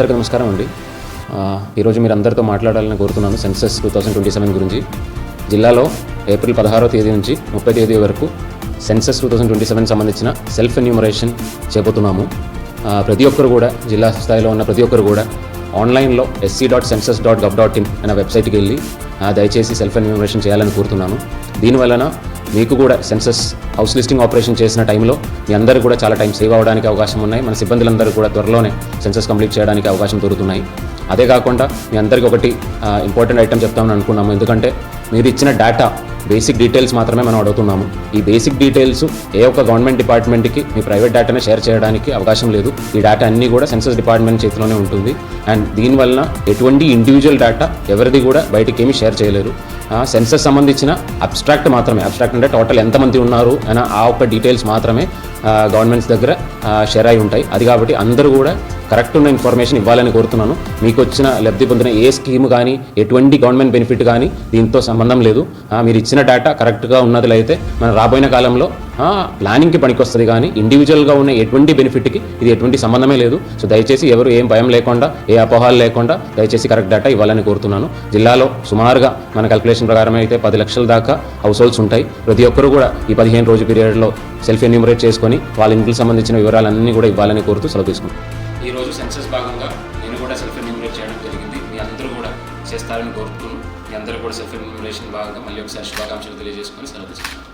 అందరికీ నమస్కారం అండి. ఈరోజు మీరు అందరితో మాట్లాడాలని కోరుతున్నాను సెన్సస్ 2027 గురించి. జిల్లాలో ఏప్రిల్ 16వ తేదీ నుంచి 30వ తేదీ వరకు సెన్సస్ 2027 సంబంధించిన సెల్ఫ్ ఎన్యూమరేషన్ చేయబోతున్నాము. ప్రతి ఒక్కరు కూడా జిల్లా స్థాయిలో ఉన్న ప్రతి ఒక్కరు కూడా ఆన్లైన్లో sc.census.gov.in అనే వెబ్సైట్కి వెళ్ళి దయచేసి సెల్ఫ్ ఎన్యూమరేషన్ చేయాలని కోరుతున్నాను. దీనివలన మీకు కూడా సెన్సస్ హౌస్ లిస్టింగ్ ఆపరేషన్ చేసిన టైంలో మీ అందరూ కూడా చాలా టైం సేవ్ అవ్వడానికి అవకాశం ఉన్నాయి. మన సిబ్బందులందరూ కూడా త్వరలోనే సెన్సస్ కంప్లీట్ చేయడానికి అవకాశం దొరుకుతున్నాయి. అదే కాకుండా మీ అందరికీ ఒకటి ఇంపార్టెంట్ ఐటమ్ చెప్తామని అనుకున్నాము. ఎందుకంటే మీరు ఇచ్చిన డేటా బేసిక్ డీటెయిల్స్ మాత్రమే మనం అడుగుతున్నాము. ఈ బేసిక్ డీటెయిల్స్ ఏ ఒక్క గవర్నమెంట్ డిపార్ట్మెంట్కి మీ ప్రైవేట్ డేటానే షేర్ చేయడానికి అవకాశం లేదు. ఈ డేటా అన్నీ కూడా సెన్సస్ డిపార్ట్మెంట్ చేతిలోనే ఉంటుంది. అండ్ దీనివలన ఎటువంటి ఇండివిజువల్ డేటా ఎవరిది కూడా బయటికి ఏమీ షేర్ చేయలేరు. సెన్సస్ సంబంధించిన అబ్స్ట్రాక్ట్ మాత్రమే, అబ్స్ట్రాక్ట్ అంటే టోటల్ ఎంతమంది ఉన్నారు అని ఆ ఒక్క డీటెయిల్స్ మాత్రమే గవర్నమెంట్స్ దగ్గర షేర్ అయి ఉంటాయి. అది కాబట్టి అందరూ కూడా కరెక్ట్ ఉన్న ఇన్ఫర్మేషన్ ఇవ్వాలని కోరుతున్నాను. మీకు వచ్చిన లబ్ధి పొందిన ఏ స్కీమ్ కానీ ఎటువంటి గవర్నమెంట్ బెనిఫిట్ కానీ దీంతో సంబంధం లేదు. మీరు ఇచ్చిన డేటా కరెక్ట్గా ఉన్నదిలైతే మన రాబోయే కాలంలో ప్లానింగ్కి పనికొస్తుంది. కానీ ఇండివిజువల్గా ఉన్న ఎటువంటి బెనిఫిట్కి ఇది ఎటువంటి సంబంధమే లేదు. సో దయచేసి ఎవరు ఏం భయం లేకుండా, ఏ అపోహాలు లేకుండా దయచేసి కరెక్ట్ డేటా ఇవ్వాలని కోరుతున్నాను. జిల్లాలో సుమారుగా మన క్యాల్కులేషన్ ప్రకారం అయితే 10 లక్షల దాకా హౌస్ హోల్డ్స్ ఉంటాయి. ప్రతి ఒక్కరు కూడా ఈ 15 రోజు పీరియడ్లో సెల్ఫ్ ఎన్యూమరేట్ చేసుకొని వాళ్ళ ఇంటికి సంబంధించిన వివరాలన్నీ కూడా ఇవ్వాలని కోరుతూ సెలవు తీసుకుంటాను. ఈరోజు సెన్సస్ భాగంగా నేను కూడా సెల్ఫ్ ఎన్యూమరేట్ చేయడం జరిగింది. మీ అందరూ కూడా చేస్తారని కోరుతున్నాను. మీ అందరూ కూడా సెల్ఫ్ ఎన్యూమరేషన్ భాగంగా మళ్ళీ ఒకసారి శుభాకాంక్షలు తెలియజేసుకొని సెలవు తీసుకుంటాను.